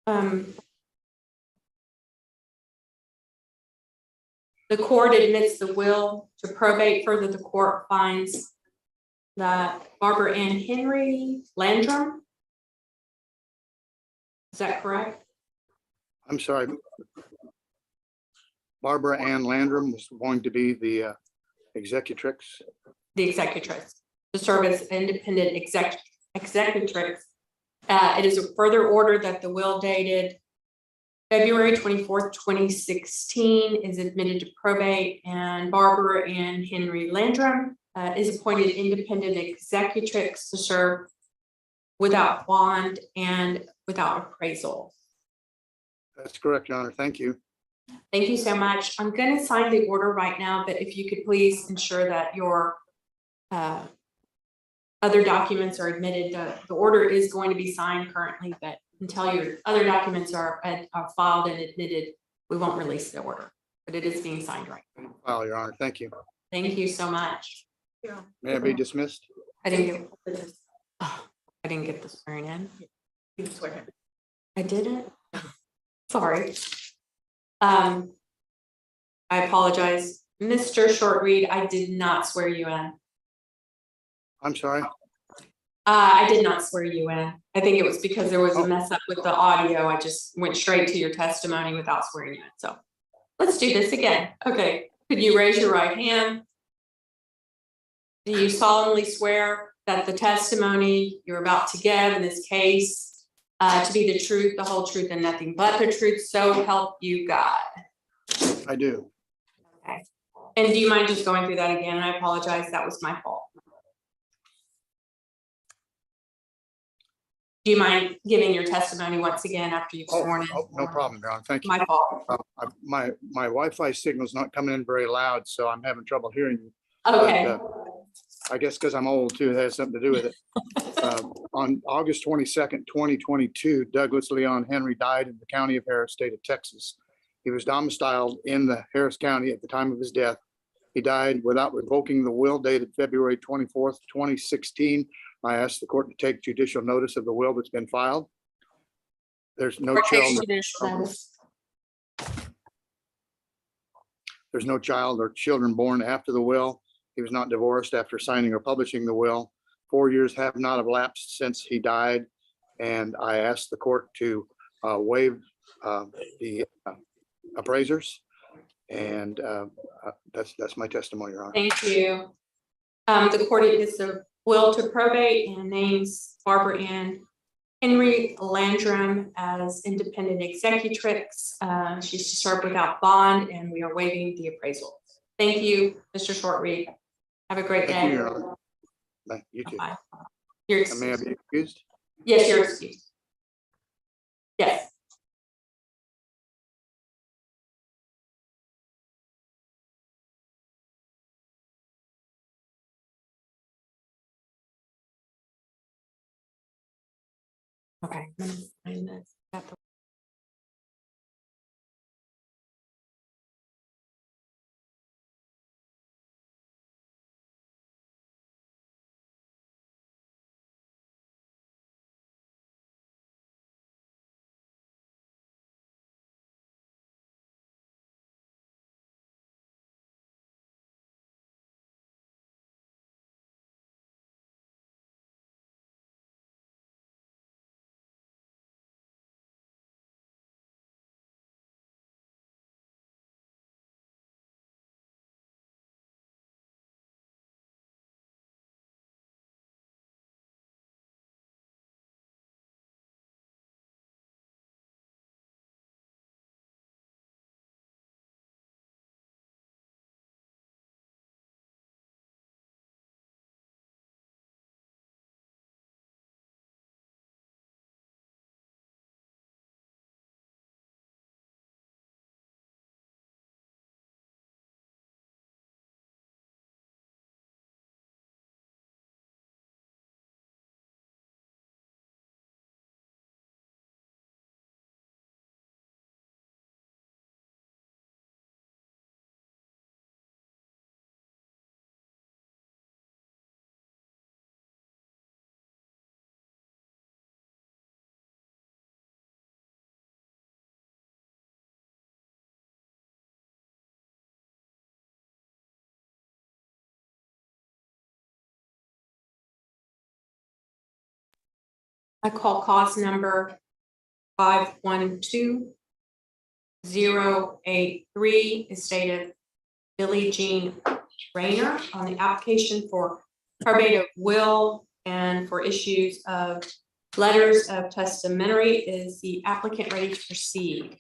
The court admits the will to probate. Further, the court finds that Barbara Ann Henry Landrum. Is that correct? I'm sorry. Barbara Ann Landrum was going to be the executrix. The executrix to serve as independent executrix. It is a further order that the will dated February 24th, 2016 is admitted to probate, and Barbara Ann Henry Landrum is appointed independent executrix to serve without bond and without appraisal. That's correct, Your Honor. Thank you. Thank you so much. I'm going to sign the order right now, but if you could please ensure that your other documents are admitted. The order is going to be signed currently, but until your other documents are filed and admitted, we won't release the order, but it is being signed right now. File, Your Honor. Thank you. Thank you so much. May I be dismissed? I didn't get the swearing in. You swear in. I didn't. Sorry. I apologize. Mr. Shortreed, I did not swear you in. I'm sorry. I did not swear you in. I think it was because there was a mess up with the audio. I just went straight to your testimony without swearing you in. So let's do this again. Okay. Could you raise your right hand? Do you solemnly swear that the testimony you're about to give in this case to be the truth, the whole truth, and nothing but the truth, so help you God? I do. Okay. And do you mind just going through that again? I apologize. That was my fault. Do you mind giving your testimony once again after you've sworn in? No problem, Your Honor. Thank you. My fault. My Wi-Fi signal's not coming in very loud, so I'm having trouble hearing you. Okay. But, I guess because I'm old too, it has something to do with it. On August 22nd, 2022, Douglas Leon Henry died in the county of Harris, state of Texas. He was domiciled in the Harris County at the time of his death. He died without revoking the will dated February 24th, 2016. I ask the court to take judicial notice of the will that's been filed. There's no child. There's no child or children born after the will. He was not divorced after signing or publishing the will. 4 years have not elapsed since he died. And I ask the court to waive the appraisers. And that's my testimony, Your Honor. Thank you. The court is the will to probate and names Barbara Ann Henry Landrum as independent executrix. She's to serve without bond, and we are waiving the appraisal. Thank you, Mr. Shortreed. Have a great Thank you, day. Your Honor. Bye. You too. Bye. You're May I excused. be excused? Yes, you're excused. Yes. Okay. I'm gonna find this. Got the- I call cause number 512083, estate of Billie Jean Rayner on the application for probate of will and for issues of letters of testamentary. Is the applicant ready to proceed?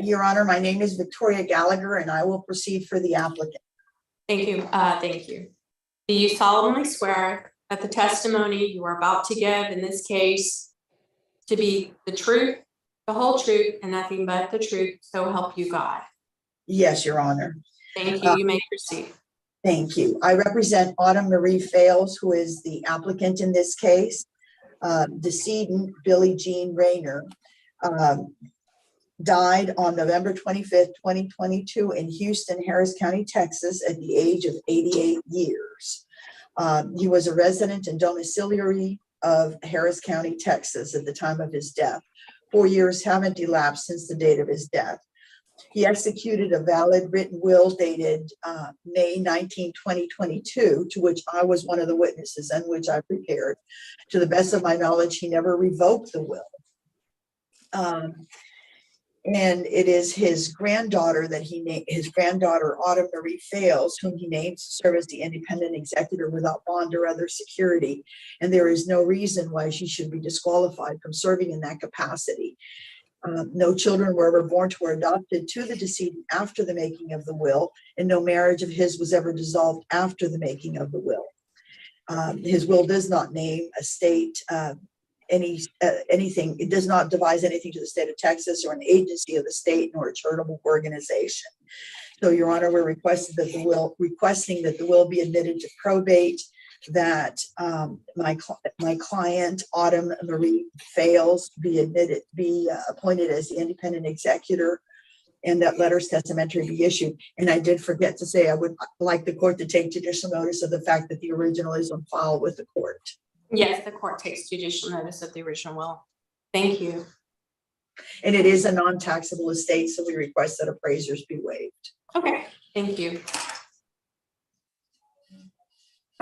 Your Honor, my name is Victoria Gallagher and I will proceed for the applicant. Thank you. Thank you. Do you solemnly swear that the testimony you are about to give in this case to be the truth, the whole truth, and nothing but the truth, so help you God? Yes, Your Honor. Thank you. You may proceed. Thank you. I represent Autumn Marie Fales, who is the applicant in this case. Decedent Billie Jean Rayner died on November 25th, 2022 in Houston, Harris County, Texas at the age of 88 years. He was a resident and domiciliary of Harris County, Texas at the time of his death. 4 years haven't elapsed since the date of his death. He executed a valid written will dated May 19, 2022, to which I was one of the witnesses and which I prepared. To the best of my knowledge, he never revoked the will. And it is his granddaughter that he named, his granddaughter Autumn Marie Fales, whom he names to serve as the independent executor without bond or other security. And there is no reason why she should be disqualified from serving in that capacity. No children were ever born or adopted to the decedent after the making of the will, and no marriage of his was ever dissolved after the making of the will. His will does not name a state, anything. It does not devise anything to the state of Texas or an agency of the state, nor a charitable organization. So, Your Honor, we're requesting that the will be admitted to probate, that my client Autumn Marie Fales be appointed as the independent executor and that letters testamentary be issued. And I did forget to say, I would like the court to take judicial notice of the fact that the original is on file with the court. Yes, the court takes judicial notice of the original will. Thank you. And it is a non-taxable estate, so we request that appraisers be waived. Okay, thank you.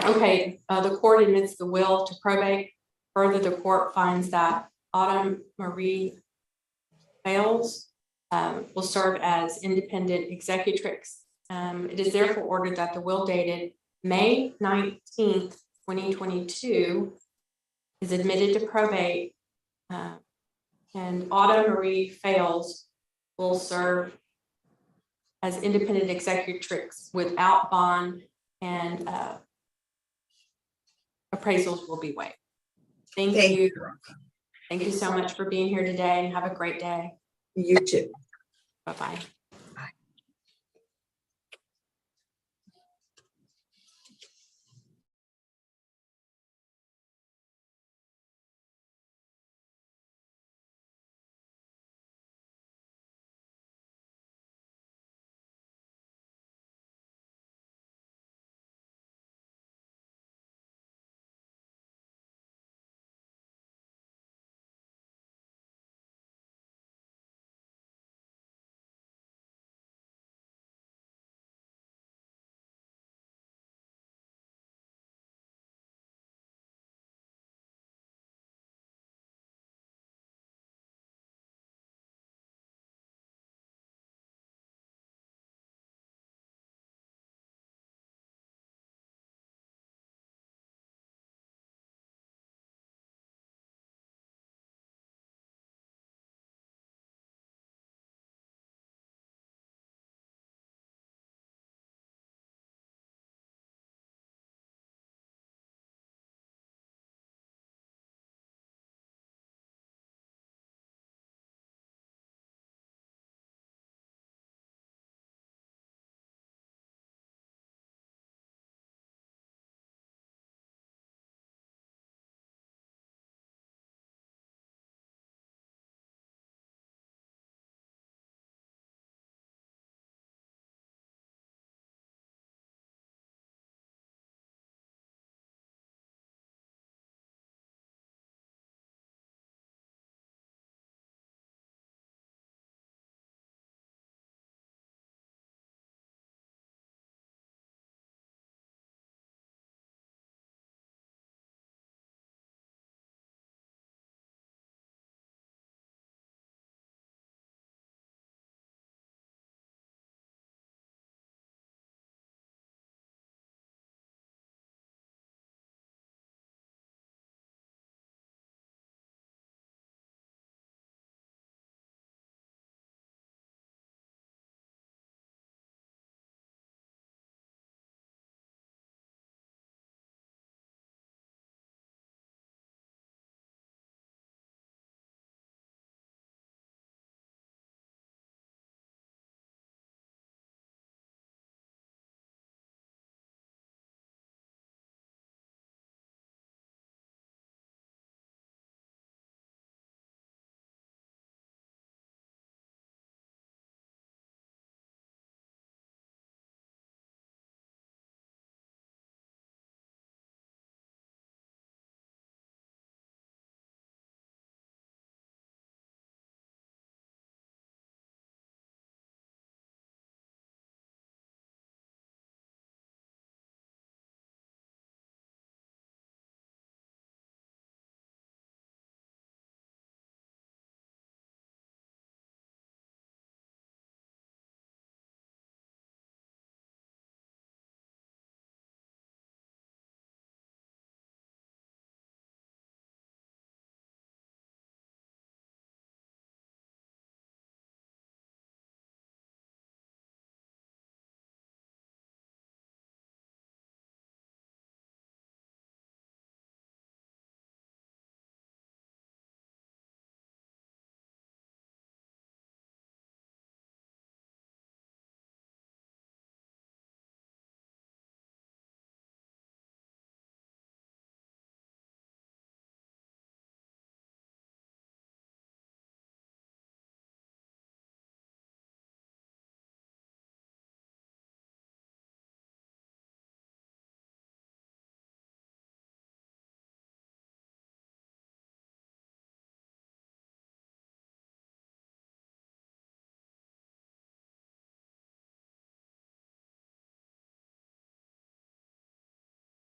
Okay, the court admits the will to probate. Further, the court finds that Autumn Marie Fales will serve as independent executrix. It is therefore ordered that the will dated May 19th, 2022 is admitted to probate, and Autumn Marie Fales will serve as independent executrix without bond, and appraisals will be waived. Thank you. Thank you so much for being here today, and have a great day. You too. Bye-bye.